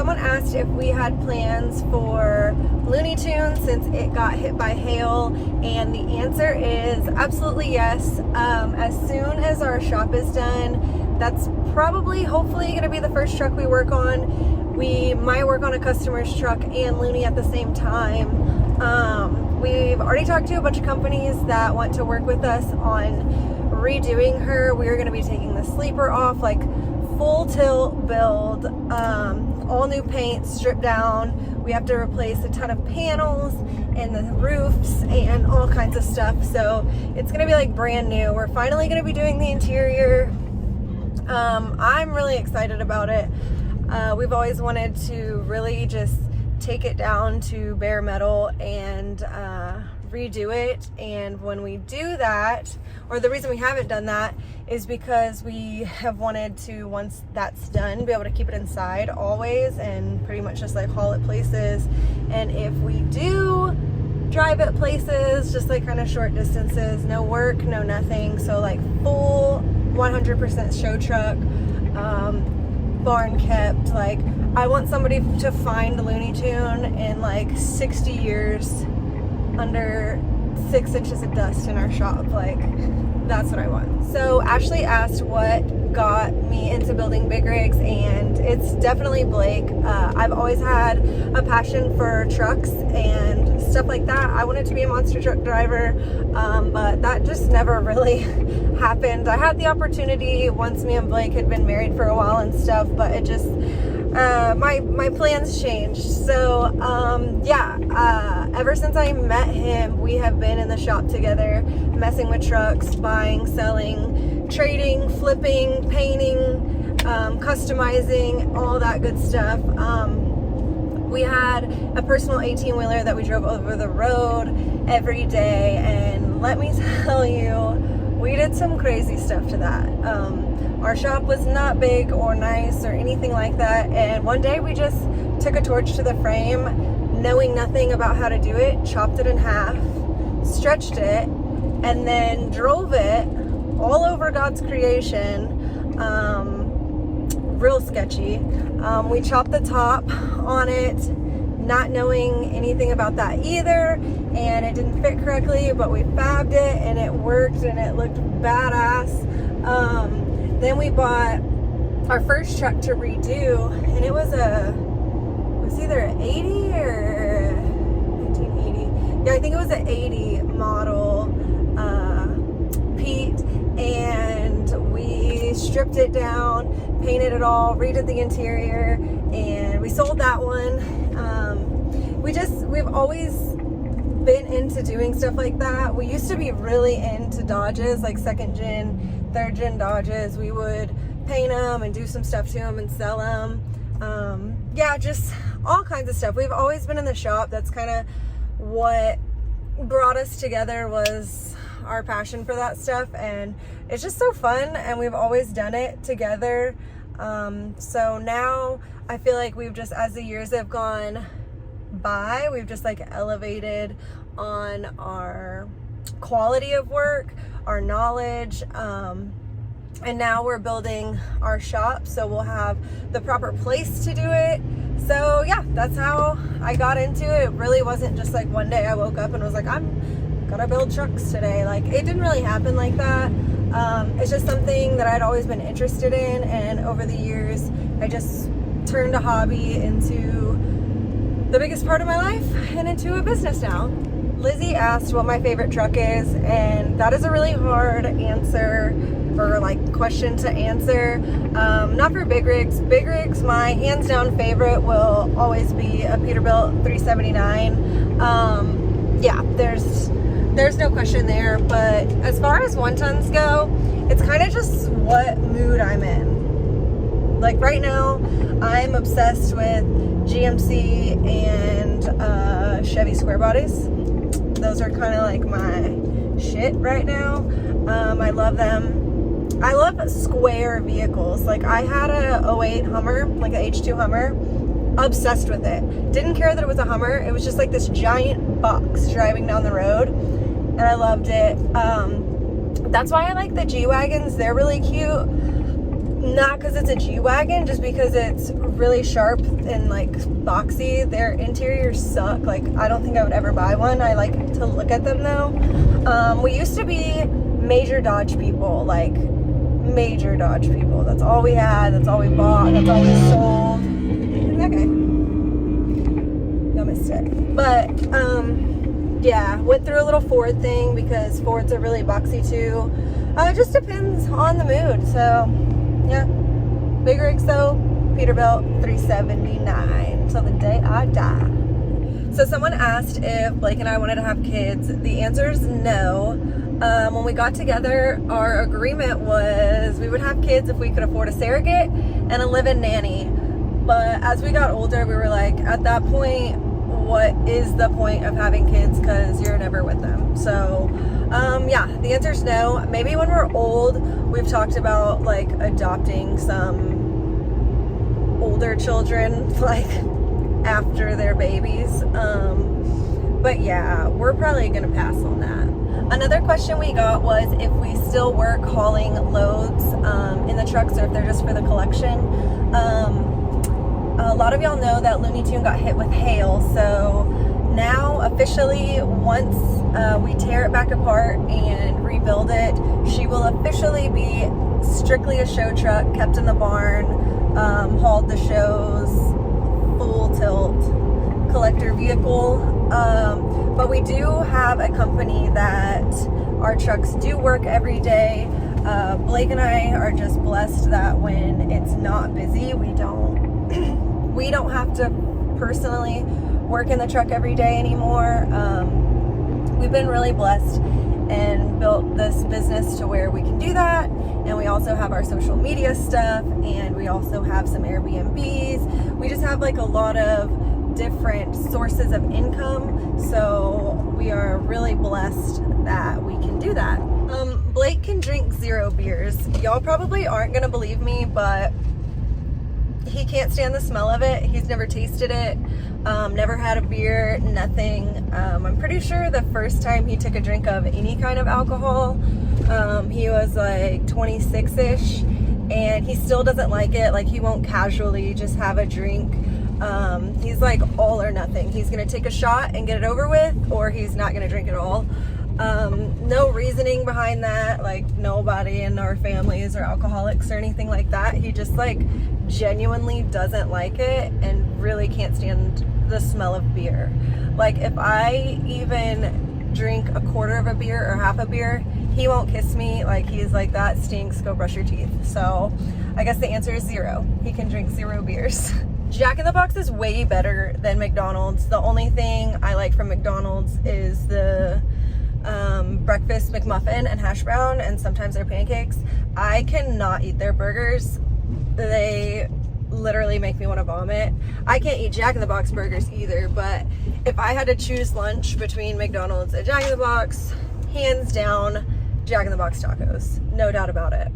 someone asked if we had plans for Looney Tunes since it got hit by hail, and the answer is absolutely yes. As soon as our shop is done, that's probably, hopefully, going to be the first truck we work on. We might work on a customer's truck and Looney at the same time. We've already talked to a bunch of companies that want to work with us on redoing her. We're going to be taking the sleeper off, like full tilt build, all new paint, stripped down. We have to replace a ton of panels and the roofs and all kinds of stuff. So it's going to be like brand new. We're finally going to be doing the interior. I'm really excited about it. We've always wanted to really just take it down to bare metal and redo it. And when we do that, or the reason we haven't done that, is because we have wanted to, once that's done, be able to keep it inside always and pretty much just like haul it places. And if we do drive it places, just like kind of short distances, no work, no nothing, so like full 100% show truck, barn kept. Like, I want somebody to find a Looney Tune in like 60 years under 6 inches of dust in our shop. Like, that's what I want. So Ashley asked what got me into building big rigs, and it's definitely Blake. I've always had a passion for trucks and stuff like that. I wanted to be a monster truck driver, but that just never really happened. I had the opportunity once me and Blake had been married for a while and stuff, but it just my plans changed. So ever since I met him, we have been in the shop together, messing with trucks, buying, selling, trading, flipping, painting, customizing, all that good stuff. We had a personal 18-wheeler that we drove over the road every day, and let me tell you, we did some crazy stuff to that. Our shop was not big or nice or anything like that, and one day we just took a torch to the frame, knowing nothing about how to do it, chopped it in half, stretched it, and then drove it all over God's creation. Real sketchy. We chopped the top on it, not knowing anything about that either, and it didn't fit correctly, but we fabbed it and it worked and it looked badass. Then we bought our first truck to redo, and it was either an 80 or 1980. Yeah, I think it was an 80 model Pete, and we stripped it down, painted it all, redid the interior, and we sold that one. We've always been into doing stuff like that. We used to be really into Dodges, like 2nd gen, 3rd gen Dodges. We would paint them and do some stuff to them and sell them. Just all kinds of stuff. We've always been in the shop. That's kind of what brought us together, was our passion for that stuff, and it's just so fun, and we've always done it together. So now I feel like we've just, as the years have gone by, we've just like elevated on our quality of work, our knowledge, and now we're building our shop, so we'll have the proper place to do it. So yeah, that's how I got into it. It really wasn't just like one day I woke up and was like, I'm gonna build trucks today. Like, it didn't really happen like that. It's just something that I'd always been interested in, and over the years I just turned a hobby into the biggest part of my life and into a business now. Lizzie asked what my favorite truck is, and that is a really hard answer, or like question to answer. Not for big rigs. Big rigs, my hands down favorite will always be a Peterbilt 379. There's no question there. But as far as 1-tons go, it's kind of just what mood I'm in. Like right now, I'm obsessed with GMC and Chevy square bodies. Those are kind of like my shit right now. I love them. I love square vehicles. Like, I had a 08 Hummer, like a H2 Hummer. Obsessed with it. Didn't care that it was a Hummer. It was just like this giant box driving down the road, and I loved it. That's why I like the G-Wagons. They're really cute. Not because it's a G-Wagon, just because it's really sharp and like boxy. Their interiors suck. Like, I don't think I would ever buy one. I like to look at them though. We used to be major Dodge people, like major Dodge people. That's all we had, that's all we bought, that's all we sold. Okay. Y'all missed it. But yeah, went through a little Ford thing because Fords are really boxy too. It just depends on the mood. So yeah, big rigs though, Peterbilt 379 till the day I die. So someone asked if Blake and I wanted to have kids. The answer is no. When we got together, our agreement was we would have kids if we could afford a surrogate and a live-in nanny. But as we got older, we were like, at that point, what is the point of having kids, because you're never with them? So yeah, the answer is no. Maybe when we're old, we've talked about like adopting some older children like after their babies, but yeah, we're probably gonna pass on that. Another question we got was if we still work hauling loads in the trucks, or if they're just for the collection. A lot of y'all know that Looney Tune got hit with hail, so now officially, once we tear it back apart and rebuild it, she will officially be strictly a show truck, kept in the barn, hauled the shows, full tilt collector vehicle. But we do have a company that our trucks do work every day. Blake and I are just blessed that when it's not busy, we don't have to personally work in the truck every day anymore. We've been really blessed and built this business to where we can do that. And we also have our social media stuff, and we also have some Airbnbs. We just have like a lot of different sources of income, so we are really blessed that we can do that. Blake can drink 0 beers. Y'all probably aren't gonna believe me, but he can't stand the smell of it. He's never tasted it, never had a beer, nothing. I'm pretty sure the first time he took a drink of any kind of alcohol, he was like 26-ish, and he still doesn't like it. Like, he won't casually just have a drink. He's like all or nothing. He's gonna take a shot and get it over with, or he's not gonna drink at all. No reasoning behind that. Like, nobody in our families are alcoholics or anything like that. He just like genuinely doesn't like it and really can't stand the smell of beer. Like, if I even drink a quarter of a beer or half a beer, he won't kiss me. Like, he's like, that stinks, go brush your teeth. So I guess the answer is 0. He can drink 0 beers. Jack in the Box is way better than McDonald's. The only thing I like from McDonald's is the breakfast McMuffin and hash brown, and sometimes their pancakes. I cannot eat their burgers. They literally make me want to vomit. I can't eat Jack in the Box burgers either, but if I had to choose lunch between McDonald's and Jack in the Box, hands down, Jack in the Box tacos. No doubt about it.